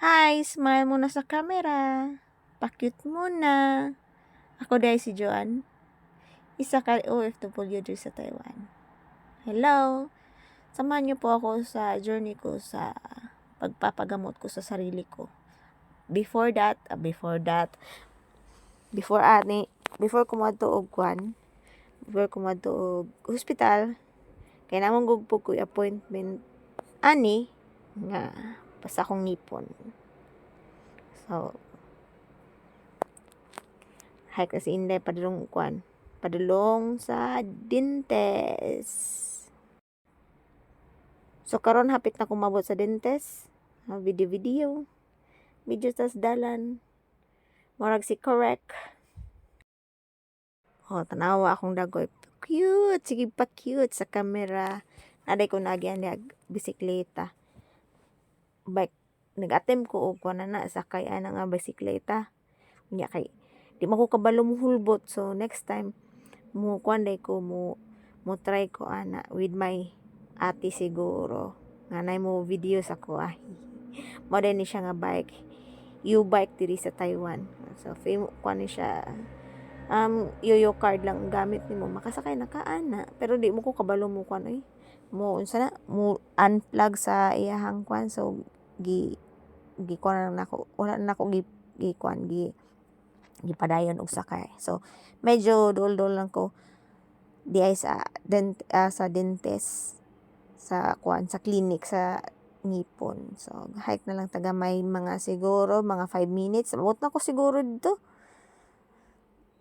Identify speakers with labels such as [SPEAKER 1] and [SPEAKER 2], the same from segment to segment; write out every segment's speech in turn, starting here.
[SPEAKER 1] Hi, smile muna sa camera. Pa-cute muna. Ako dahil si Joanne. Isa ka OFW dito sa Taiwan. Hello! Samahan niyo po ako sa journey ko sa pagpapagamot ko sa sarili ko. Before ko madto og before ko madto og hospital, kay namong gugpog ko appointment ani nga basta akong ngipon. So, hay kasi Inday padulong sa dentes. So karon hapit na kumabot sa dentes. Video tas dalan. Murag si correct. Tanawa akong dagoy. Cute, sige pa cute sa camera. Naday ko nagyan bisikleta. Bike nag-attempt ko og na sakay ana nga bisikleta. Nya kay di man ko kabalo mohulbot, so next time mo try ko ana with my ate siguro nga nay mo videos ako mo din ni siya nga bike U-bike diri sa Taiwan, so kuan ni siya yoyo card lang gamit nimo makasakay na ka ana, pero di mo ko kabalo mo kuan mo unsa na mo unplug sa iyahang kuan, so kuan na nako wala na nako gipadayon og sakay. So medyo dol-dol lang ko di ay sa dentist sa clinic sa ngipon. So hike na lang taga may mga siguro mga 5 minutes. Abot na ko siguro dito.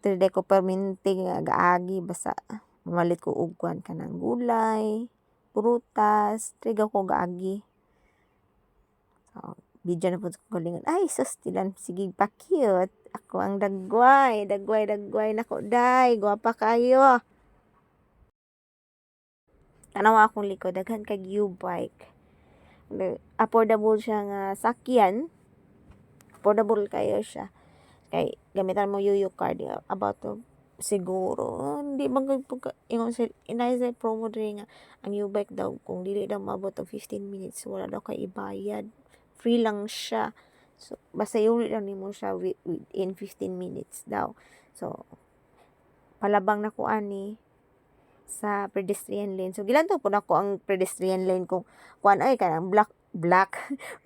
[SPEAKER 1] Dili ko perminti nga gaagi basta mamalit ko og kanang gulay, prutas, trigaw ko gaagi. So video na po ko galingon. Ay, sus, tilan, sige pa cute. Ako ang dagway nako day, gwapa kayo. Tanawa akong likod, daghan kag U-bike. Affordable siya nga sakyan. Affordable kayo siya. Kay gamitan mo yuyu card about siguro hindi ingon sa inay sa promo diri nga ang U-bike daw kung dili daw maabot og 15 minutes wala daw kay ibayad. Free lang siya. So basta iuli lang nimo siya within 15 minutes daw. So palabang na ko ani sa pedestrian lane. So gilantaw po nako ang pedestrian lane kung kuan ay kanang black,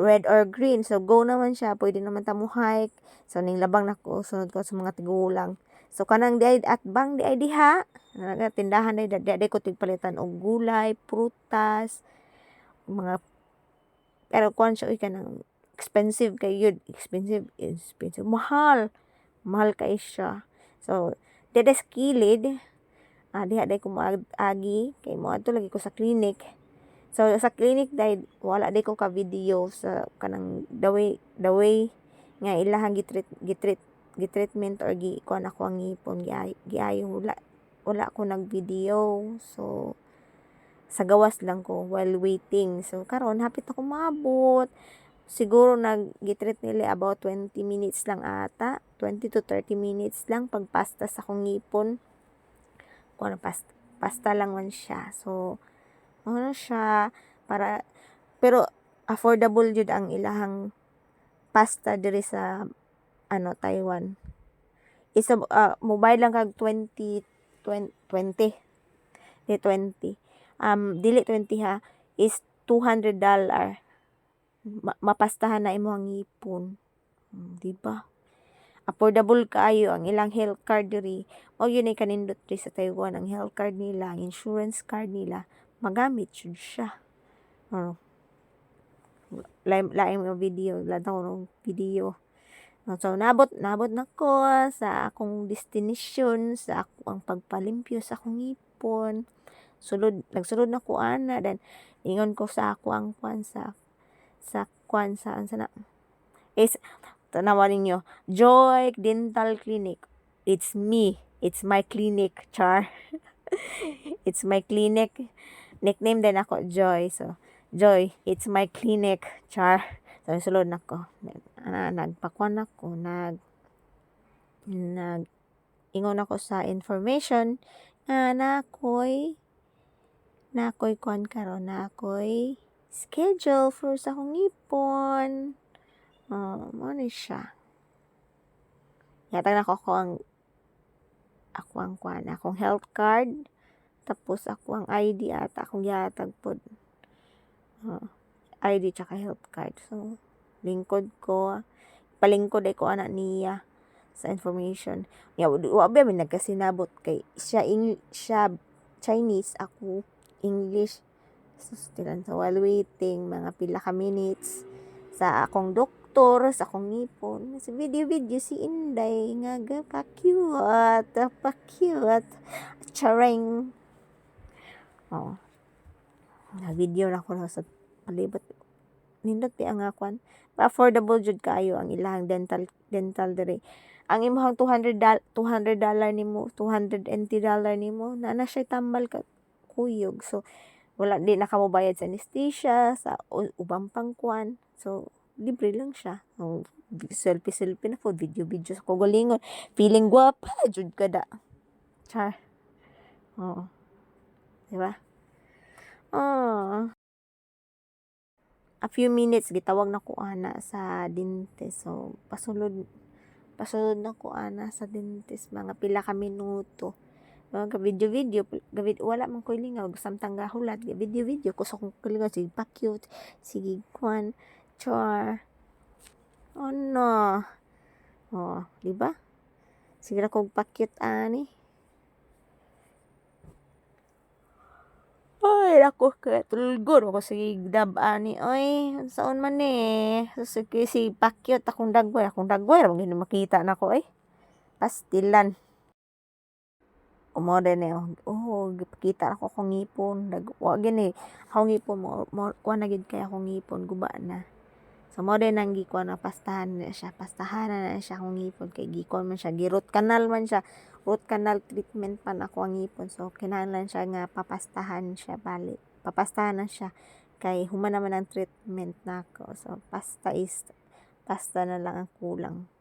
[SPEAKER 1] red or green. So go naman siya, pwede naman ta mo hike. So ning labang nako sunod ko sa mga tigulang. So kanang di at bang di ay diha, tindahan di ko tigpalitan og gulay, prutas, mga pero kuan siya kanang expensive mahal kay siya. So dede sa kilid diha day ko agi kay mo adto lagi ko sa clinic. So sa clinic day wala day ko ka video sa kanang the way nga ilahang gitreatment or kuan ako ang ngipon giayo wala ko nag video. So sa gawas lang ko while waiting. So karon hapit ako maabot. Siguro nag-gitreat nila about 20 minutes lang ata. 20 to 30 minutes lang pagpasta sa akong ngipon. Kung pasta lang man siya. So, ano siya, pero affordable jud ang ilahang pasta diri sa, Taiwan. Isa, mobile lang kag 20. Di 20. Dili 20 ha, is $200. Mapastahan na imo ang ngipon. Diba? Affordable kaayo ang ilang health card diri. O yun ay kanindot diri sa Taiwan, ang health card nila, ang insurance card nila, magamit jud siya. Laing mo video, video. So nabot na ko sa akong destination, sa akong pagpalimpyo sa akong ngipon. Nagsulod na ko ana, then ingon ko sa ako ang is tanawa ninyo, Joy Dental Clinic. It's me. It's my clinic, char. It's my clinic. Nickname din ako Joy. So, Joy, it's my clinic, char. So, sulod na ko. Nagpakuan ako. Ingon ako sa information na ako'y kuan karon na ako'y schedule for sa akong ngipon. Mo ni siya. Yatag na ko akong health card, tapos ako ang ID at akong yatag pod. ID tsaka health card. So, lingkod ko, palingkod ay ko ana niya sa information. Wa ba may nagkasinabot kay siya Chinese, ako English. So, while waiting, mga pila ka minutes sa akong doktor, sa akong ngipon. Sa video si Inday nga pa-cute. Charing. Oh. Na-video na ko sa palibot. Nindot di ang akwan. Affordable jud kayo ang ilang dental dere. Ang imong $200 nimo, $280 nimo, na siya tambal ka kuyog. So, wala di na ka mo bayad sa anesthesia, sa ubang pangkuan. So, libre lang siya. So, selfie na po, video sa kugalingon. Feeling guwapa, jud ka da. Char. Oo. Diba? A few minutes gitawag na ko ana sa dentist. So, pasulod na ko ana sa dentist mga pila ka minuto. Mga video wala man koy lingaw samtang gahulat video ko sa kung lingaw sige pa-cute sige kwan char no. Di ba? Sige ra kog pa-cute ani. Ay, ako kaya tulgor ako sige dab-ani. Oy, saan man so, si pakyot akong dagway ra gini makita nako pastilan. Umore na gipakita ako kong ngipon wa gini akong ngipon mo kuan na gid kay akong ngipon guba na. So mo din ang gikuan na pastahan na siya akong ngipon kay gikuan man siya root canal treatment pan ako ang ngipon. So kinahanglan siya nga papastahan siya bali. Papastahan na siya kay human naman ang treatment nako. So pasta na lang ang kulang.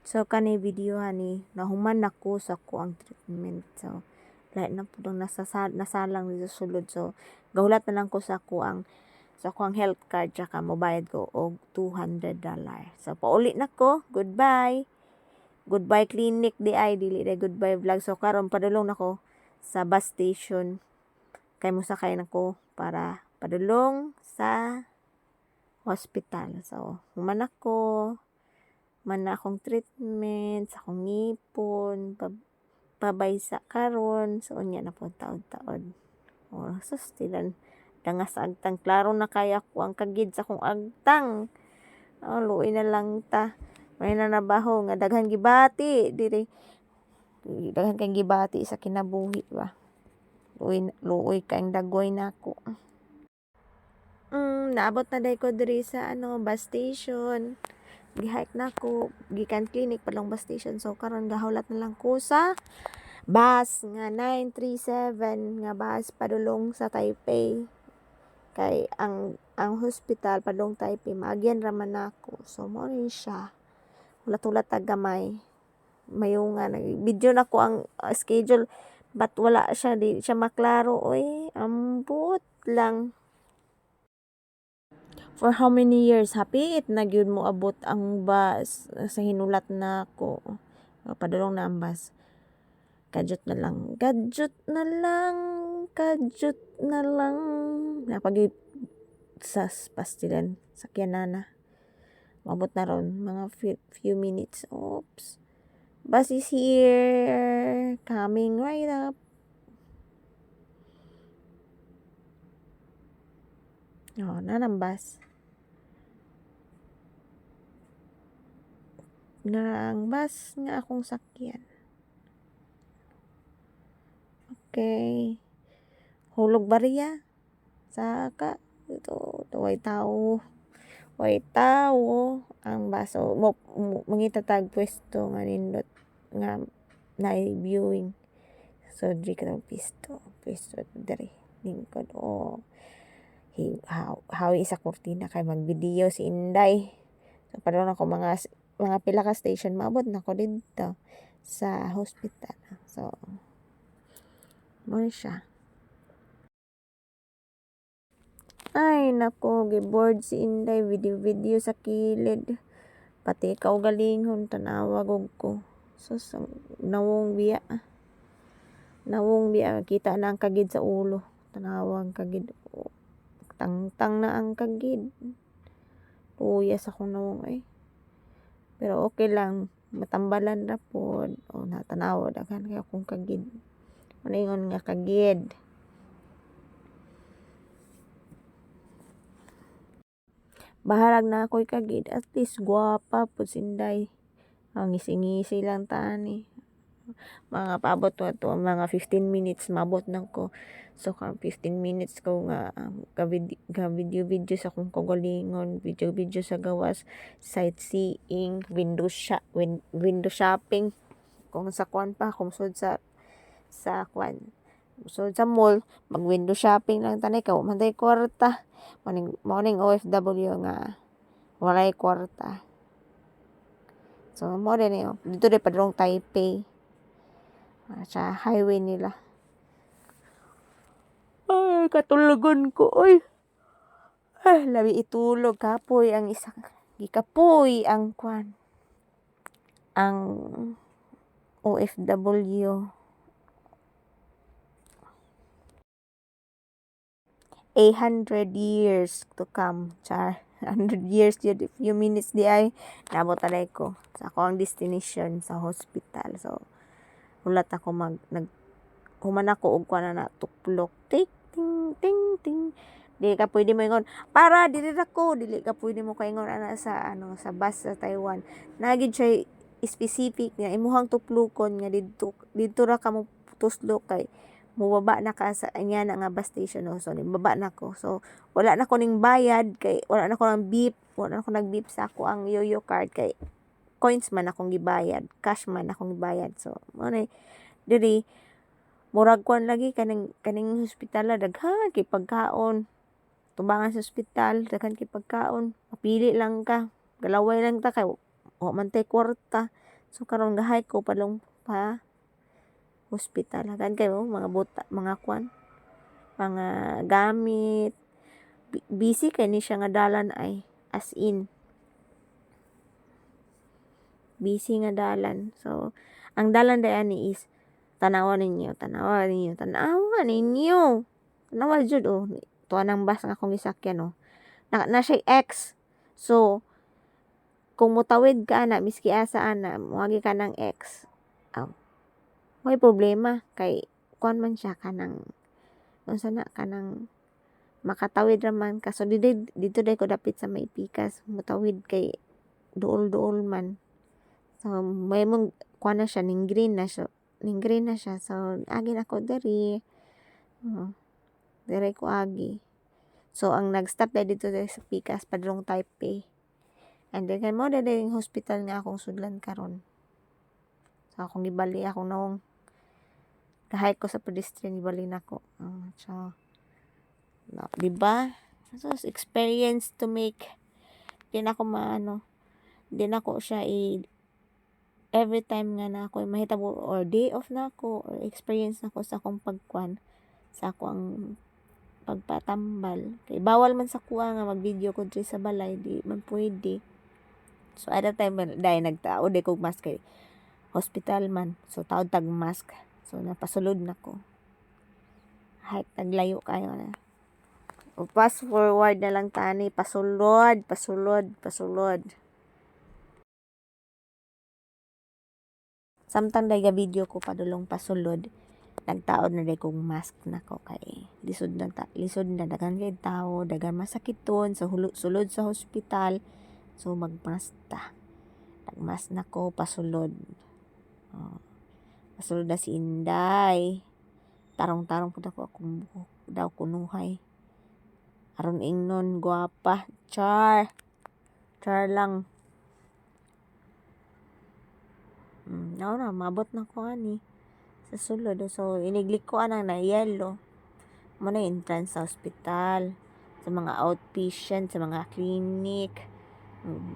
[SPEAKER 1] So kani video ni nahuman nako sa ko ang treatment. So lain na pud nasalang dito sulod. So gahulat na lang ko sa ko ang health card tsaka mobayad ko og $200. So pauli na ko. Goodbye clinic di ay dili day goodbye vlog. So karon padulong nako sa bus station kay mosakay nako para padulong sa hospital. So human ako man na akong treatment sa akong ngipon pabaysa karon. So unya na po taod-taod. Sustilan dangas agtang klaro na kaya ko ang kagid sa akong agtang. Luoy na lang ta. May nanabaho nga daghan gibati diri. Daghan kang gibati sa kinabuhi ba. Luoy kang dagway nako. Naabot na day ko diri sa bus station. Gihike na ko gikan clinic padong bus station. So karon gahulat na lang ko sa bus nga 937 nga bus padulong sa Taipei. Kay ang hospital padung Taipei maagyan raman nako. So mo rin siya hulat-hulat tagamay mayungan video na ko ang schedule but wala siya di siya maklaro ambot lang. For how many years hapit na gyud mo abot ang bus sa hinulat na ko padulong na ang bus. Kadyot na lang napag sa pastilan sakyan na mabot na ron mga few minutes. Oops, bus is here coming right up. Nanang bus nga akong sakyan. Okay, hulog bariya saka ito way tao ang baso mangita tag pwesto nga nindot nga na viewing. So di ka pwesto diri lingkod hawi sa kurtina kay magvideo si Inday. So padulong ako mga pila ka station maabot na ko dito sa hospital. So mo siya. Ay, nako, giboard si Inday, video-video sa kilid. Pati ikaw galinghon, tanawa gog ko. Sus, nawong biya. Nawong biya, kita na ang kagid sa ulo. Tanawang kagid. Tangtang na ang kagid. Uyas ako nawong ay. Pero okay lang, matambalan ra pod. O natanawa daghan kay akong kagid. Maningon nga kagid. Bahalag na ako'y kagid, at least guwapa po sinday. Ang ngisi-ngisi lang tani. Mga paabot to mga 15 minutes mabot na ko. So kang 15 minutes ko nga video sa kung kagalingon, video sa gawas, sightseeing, window shopping. Kung sa kwan pa, kung sud sa kwan. So sa mall, mag window shopping lang tanay ka, man tay kwarta. Morning OFW nga walay kwarta. So mo din yun. Dito din padrong Taipei. Sa highway nila. Ay, katulugon ko. Ay, labi itulog. Kapoy ang isang. Gikapoy ang kwan. Ang OFW. 800 years to come. Char. 100 years yun. Few minutes di ay. Nabot alay ko. Sa ako ang destination sa hospital. So, ulat ako human ako og kuan na tuklok. Ting, ting, ting, ting. Dili ka pwede mo ingon, para dili ako. Dili ka pwede mo kaingon ana sa bus sa Taiwan. Nagid siya specific nga imuhang tuplukon nga dito ra ka mo tuslok kay mubaba na ka sa anya na nga bus station. So baba na ko. So wala na ko ning bayad kay wala na ko nang beep, wala na ko nag-beep sa ako ang yoyo card kay coins man akong gibayad, cash man akong gibayad. So mo na diri murag kwan lagi kaning hospital daghan kay pagkaon. Tubangan sa ospital, daghan kay pagkaon. Mapili lang ka. Galaway lang ta kay wa man tay kwarta. So karon gahay ko padung pa hospital. Daghan kay mga buta, mga kwan, mga gamit. Busy kay ni siya nga dalan ay as in. Busy nga dalan. So ang dalan dayani is tanawa ninyo. Tanawa jud tuwa ng bus nga akong gisakyan na siya X. So kung mutawid ka na miski asa ana moagi ka ng X. May problema kay kuan man siya kanang unsa na kanang makatawid ra man ka. So dito dai ko dapit sa may pikas mutawid kay duol man. So may mong kuan na siya ning green na siya. So agi na ko diri. Dire ko agi. So, ang nag-stop na dito sa Pikas, padrong Taipei. And then, mo na yung hospital nga akong sudlan karon. So, akong gibali, akong naong kahay ko sa pedestrian, gibali na ko. So, diba? So, experience to make. Di na ko siya every time nga na ako mahitabo or day off na ako or experience na ako sa akong pagkwan sa akong pagpatambal kay bawal man sa kuha nga mag-video ko diri sa balay di man pwede. So at that time dai nagtao di kog mask kay hospital man, so taod tag mask. So napasulod na ko kahit naglayo kayo na fast forward na lang tani, pasulod. Samtang dai ga video ko padulong pasulod nagtaod na day kong mask na ko kay lisod na daghan kay tao, daghan masakiton sa sulod sa hospital. So magmask ta. Nagmask na ko pasulod. Pasulod na si Inday. Tarong-tarong pud ako akong buhok daw kunuhay. Aron ingnon guwapa. Char lang. Na mabot na ko ani sa sulod. So, iniglik ko anang na yellow. Muna entrance sa hospital, sa mga outpatient, sa mga clinic.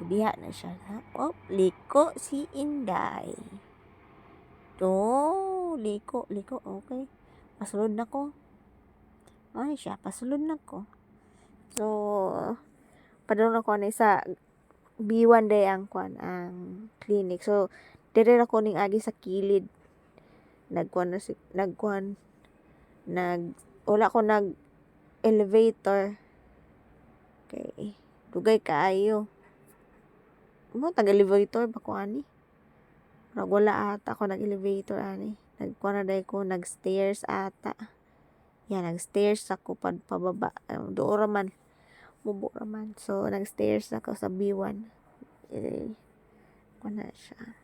[SPEAKER 1] Diha na siya. Liko si Inday. Liko. Okay. Pasulod na ko. Ay siya, pasulod na ko. So padung ako ni sa B1 day ang clinic. So dire ako ning agi sa kilid. Nagkuan wala ko nag elevator kay dugay kaayo. Mo tag elevator ba ko ani? Murag wala ata ako nag elevator ani. Nagkuan na day ko nag stairs ata. Yan, nag stairs ako pababa. Doon raman. Mubo raman. So nag stairs ako sa B1. Kuan na siya.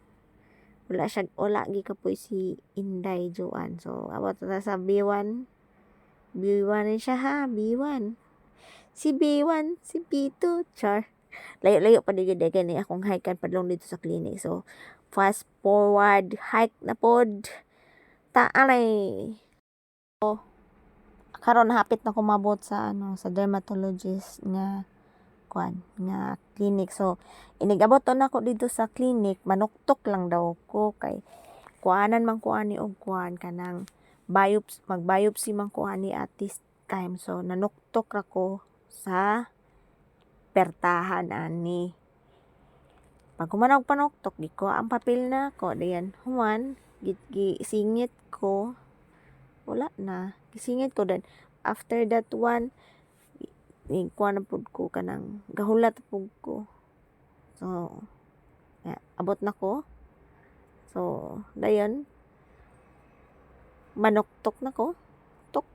[SPEAKER 1] Wala gi kapoy si Inday Joan. So abot na sa B1. B1 na siya ha, B1. Si B1, si B2, char. Layo-layo pa digid gani akong hike padlong dito sa clinic. So fast forward hike na pod. Taanay. Karon hapit na ko mabot sa sa dermatologist nga clinic. So inigabot na ako dito sa clinic, manuktok lang daw ko kay kuanan man ko ani og kanang mag-biopsy man ko ani at this time. So nanuktok ra ko sa pertahan ani. Pag kumanag panuktok di ko ang papel na ko diyan human singit ko wala na gisingit ko then after that one kuan na pud ko kanang gahulat pud ko. So abot na ko. So dayon manuktok na ko. Tuk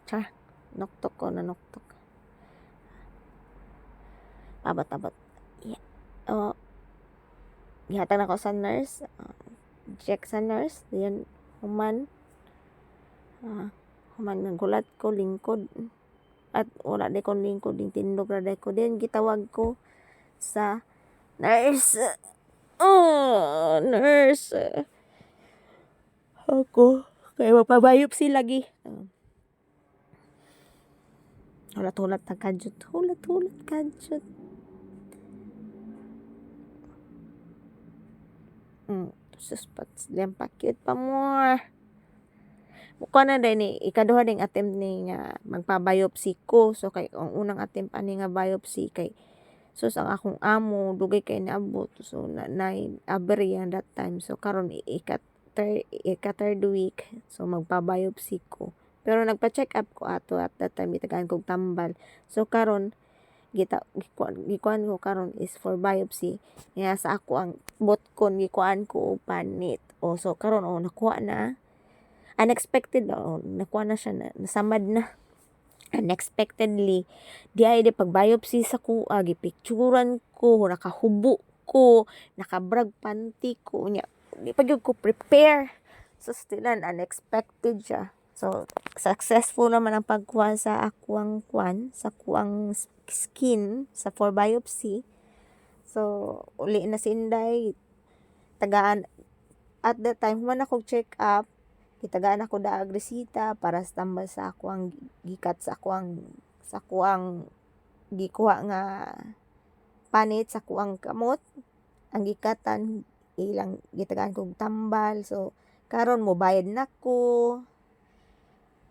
[SPEAKER 1] char nuktok ko nanuktok. Abot. Gihatag na ko sa nurse. Check sa nurse. Diyan human nagulat ko lingkod. At wala day ko lingkod. Yung tindog na day ko. Then gitawag ko sa nurse. Nurse. Ako. Kaya magpabiopsy lagi. Hulat-hulat na kadyot. Hulat-hulat kadyot. Suspats. Diyan pa cute pa more. Mukha na din ikaduha ding attempt ni nga magpa-biopsy ko. So kay ang unang attempt ani nga biopsy kay sus ang akong amo dugay kay naabot. So na abri that time. So karon third week. So magpa-biopsy ko. Pero nagpa-check up ko ato at that time itagaan kog tambal. So karon gikuan ko karon is for biopsy. Nga sa ako ang botkon gikuan ko panit. So karon nakuha na. Unexpected nakuha na siya nasamad na. Unexpectedly di ay pag biopsy sa kuha gipicturan ko nakahubo ko nakabrag panty ko nya di pa gyud ko prepare so still unexpected siya. So successful naman ang pagkuha sa akuang sa kuang skin sa for biopsy. So uli na si Inday tagaan at that time human ako check up gitagaan ako daag resita para sa tambal sa akuang gikat sa kuang gikuha nga panit sa kuang kamot ang gikatan ilang gitagaan kog tambal. So karon mobayad na ko.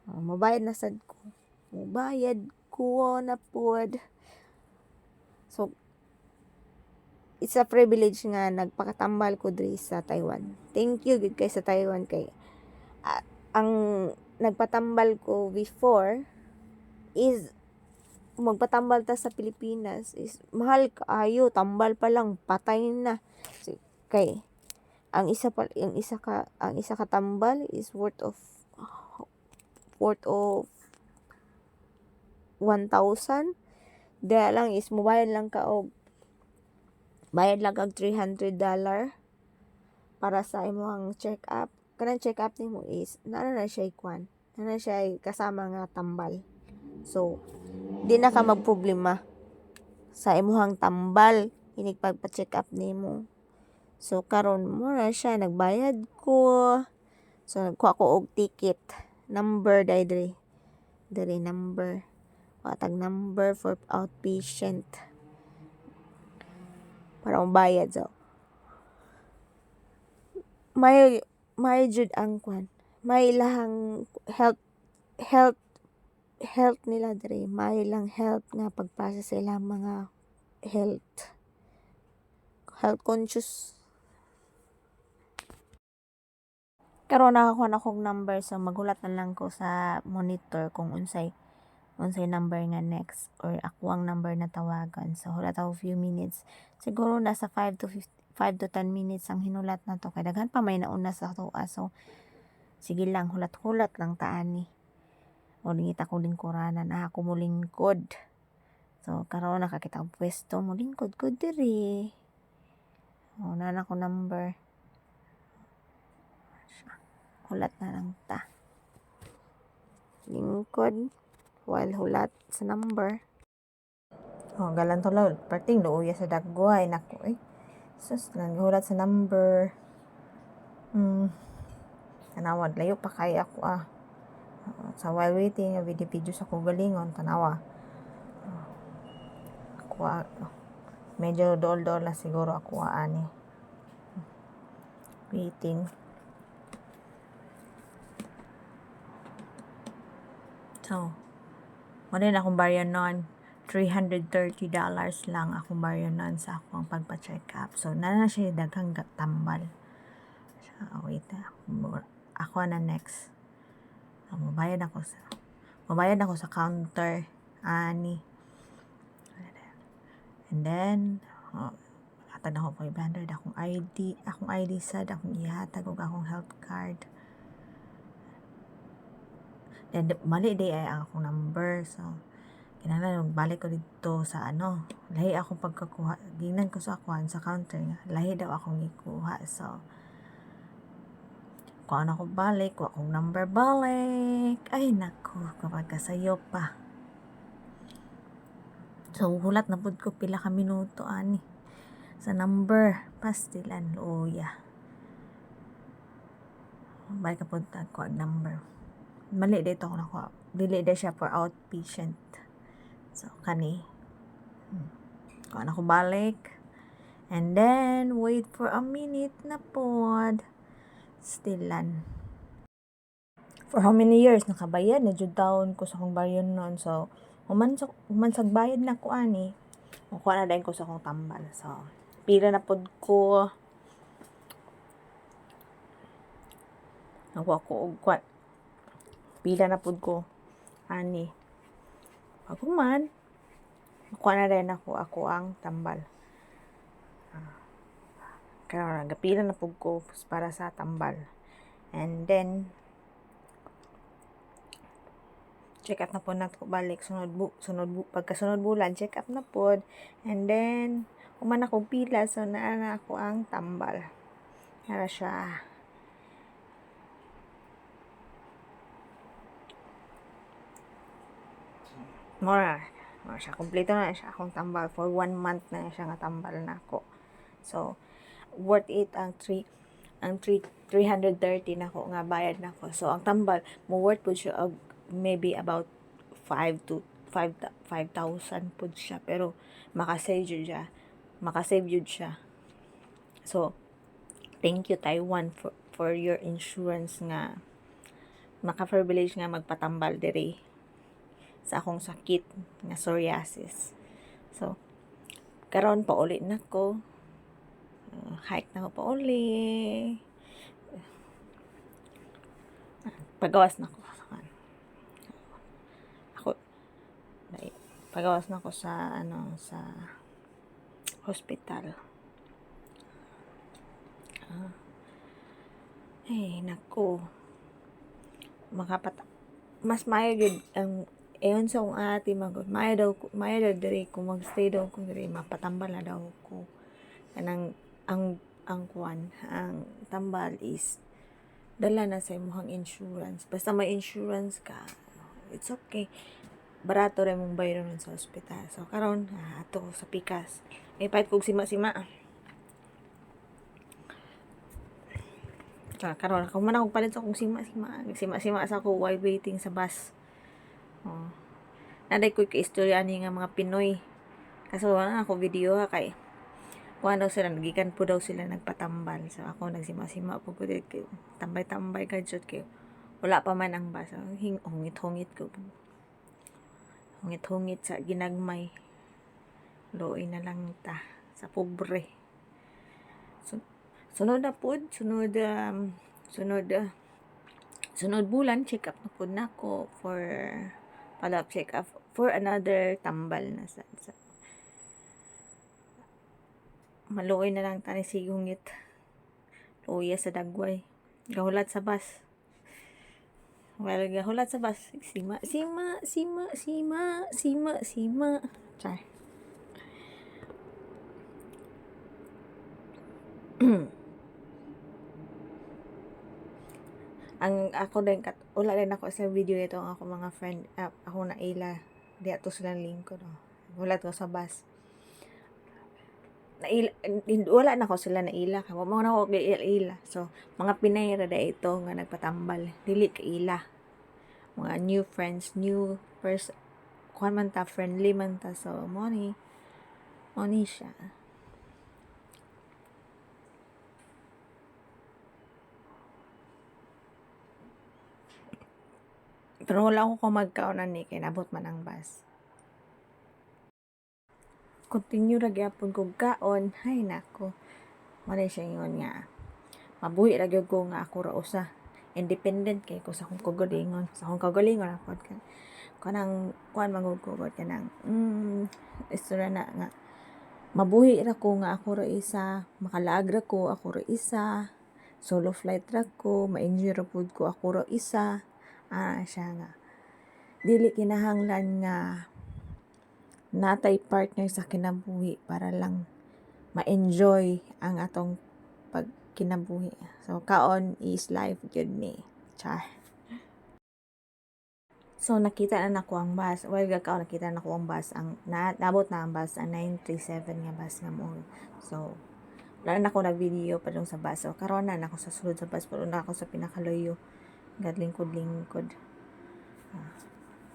[SPEAKER 1] Mobayad na sad ko. Mobayad ko na pod. So it's a privilege nga nagpakatambal ko diri sa Taiwan. Thank you gid kay sa Taiwan kay ang nagpatambal ko before is magpatambal ta sa Pilipinas is mahal kaayo tambal pa lang patay na. So, kay ang isa ka tambal is worth of 1,000. Dahil lang is bayad lang kag $300 para sa imong check up. Kanang check up nimo is na siya ikwan. Na siya kasama nga tambal. So di na ka magproblema sa imong tambal inig pagpa-check up nimo. So karon mo na siya nagbayad ko. So nagkuha ko og ticket number diri number tag number for outpatient para bayad. So may jud ang may ilahang health health nila diri, may lang health nga pagpasa sa ilang mga health conscious. Karon nakakuha na akong number, so maghulat na lang ko sa monitor kung unsay number nga next or ako ang number na tawagan. So hulat ako few minutes. Siguro nasa 5 to 10 minutes ang hinulat na to, kay daghan pa may nauna sa tuwa. So sige lang, hulat-hulat lang taani. O lingit ako lingkuranan, ako mo lingkod. So karon nakakita ko pwesto mo lingkod ko diri. O na ko number. Hulat na lang ta. Lingkod while hulat sa number. Oh, galan to lol. Parting luuya sa dagway nako eh. Sus, naghulat sa number. Tanawad layo pa kay ako sa while waiting, video sa ko galingon tanawa. Ako medyo dol-dol na siguro ako ani. Waiting. So, wala na akong bayan nun. $330 lang akong bayan nun sa akong pagpa-check up. So, na siya daghang tambal. So, wait na. Ako na next. So, mabayad ako sa counter. Ani. And then, hatag na ako 500. Akong ID sad. Akong ihatag o akong health card. And mali day ay akong number. So, kinahanglan balik ko dito sa lahi akong pagkakuha. Gingnan ko sa akuan sa counter nga. Lahi daw akong ikuha. So, kung ako balik, kung akong number balik. Ay, naku, kapag kasayo pa. So, hulat na pud ko pila ka minuto ani. Sa number, pastilan, luya. Balik ka pud ko ang number. Mali dito ako nakuha. Dili na siya for outpatient. So, kani. Kung ako balik. And then, wait for a minute na pod. Stilan. For how many years nakabayad na jud taon ko sa akong bayon noon. So, umansag bayad na ko ani. Makuha na din ko sa akong tambal. So, pila na pod ko. Nakuha ko og pila na pod ko ani. Ako man makuha na rin ako ang tambal. Kaya nagapila na pod ko para sa tambal. And then check up na po na ko balik pagkasunod bulan check up na pod. And then kuman ako pila, so naa ako ang tambal. Para siya. Mora siya, kompleto na siya akong tambal. For 1 month na siya nga tambal na ako. So, worth it ang 330 na ko nga bayad na ko. So, ang tambal, mo worth po siya maybe about 5,000 po siya. Pero, makasave yun siya. So, thank you Taiwan for your insurance nga maka-privilege nga magpatambal diri sa akong sakit nga psoriasis. So, karon pa uli na ko. Hike na ko pa uli. Pagawas na ko. Pagawas na ko sa sa hospital. Ay, nako. Mas mayo gud ang eon sa akong ate magod. Mayo daw diri kung magstay daw ko diri, mapatambal na daw ko. Kanang ang tambal is dala na sa imong insurance. Basta may insurance ka, it's okay. Barato rin mong bayaran sa ospital. So, karon ato sa pikas. May pahit kong sima-sima. So, karon ako man akong palit sa akong sima-sima. Nagsima-sima sa ako while waiting sa bus. Naday ko ka-istorya ni nga mga Pinoy. Kaso wala ako video kay kung daw sila, nagikan po daw sila nagpatambal. So, ako nagsima-sima po ko dito. Tambay-tambay ka dyan kayo. Wala pa man ang bus. Hungit-hungit ko. hungit-hungit sa ginagmay. Luoy na lang ta sa pobre. Sunod na pod, sunod bulan check up na pod nako for follow-up check up for another tambal na sa maluoy na lang tani sigungit. Luya sa dagway. Gahulat sa bus. Well, gahulat sa bus. Sima. Char. Ang ako din wala din ako sa video ito ang ako mga friend ako na ila di ato silang lingkod wala to sa bus wala na ko sila na ila kay mo na ko ila so mga Pinay ra da ito nga nagpatambal dili ka ila mga new friends new person kuan man ta friendly man ta so mo ni siya. Pero wala ko magkaonan ni kay nabot man ang bus. Continue ra gyapon kog kaon, hay nako. Mali siya ingon nga. Mabuhi ra gyud ko nga ako ra usa. Independent kay ko sa akong kagalingon. Sa akong kagalingon ako kan. Kanang kuan mangugugod kanang istorya na nga. Mabuhi ra ko nga ako ra isa, makalaag ra ko ako ra isa. Solo flight ra ko, ma-enjoy ra pud ko ako ra isa. Siya nga. Dili kinahanglan nga natay partner sa kinabuhi para lang ma-enjoy ang atong pagkinabuhi. So, kaon is life good ni. Char. So, nakita na nako ang bus. Well, kaon nakita na nako ang bus. Nabot na ang bus, ang 937 nga bus nga mo. So, wala na ako nag-video pa dun sa bus. So, karon na ako sa sulod sa bus. Pero na ako sa pinakaloyo. Gadlingkod-lingkod.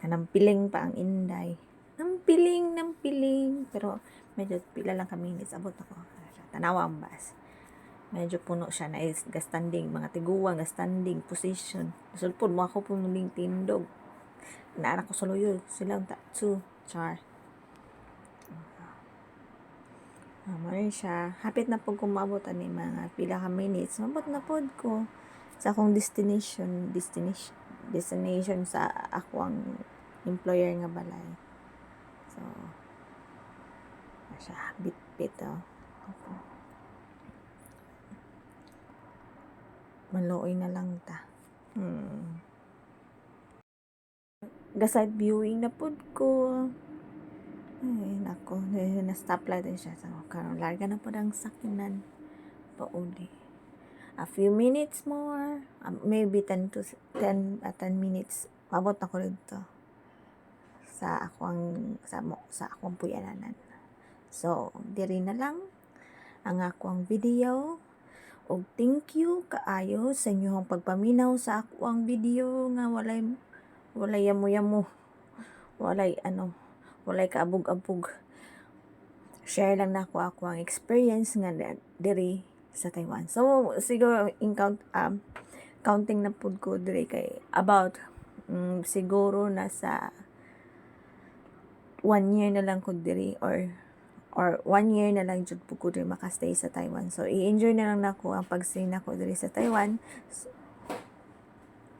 [SPEAKER 1] Nampiling pa ang Inday. Nampiling. Pero, medyo pila lang kami minutes. Abot ako. Tanawa ang bus. Medyo puno siya na is gastanding. Mga tiguang, gastanding, position. Sulpod mo ako pumuling tindog. Naanak ko sa loyo. Silang tatsu. Char. Maray siya. Hapit na po kumabot ani mga pila ka minutes. Mabot na pod ko sa akong destination sa akong employer nga balay. So, siya bit okay. Maluoy na lang ta. Gaside viewing na pod ko. Ay, nako. Na-stoplight din siya. So, karon larga na po ang sakinan. Pauli. A few minutes more. Maybe 10 minutes. Mabot na ko dito. Sa akong puyananan. So, diri na lang ang akong video. Og thank you kaayo sa inyong pagpaminaw sa akong video nga walay yamo-yamo. Walay kaabog-abog. Share lang na ako ang experience nga diri sa Taiwan. So, siguro counting na pud ko diri kay about siguro nasa 1 year na lang ko diri or 1 year na lang jud po ko diri makastay sa Taiwan. So, i-enjoy na lang nako ang pag-stay nako diri sa Taiwan.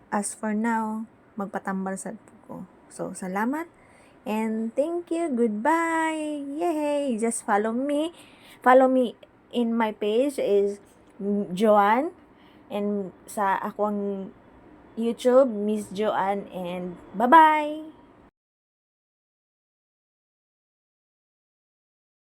[SPEAKER 1] As for now, magpatambal sad po ko. So, salamat and thank you. Goodbye. Yay! Just follow me. Follow me in my page is Joanne and sa akong YouTube, Miss Joanne, and bye-bye!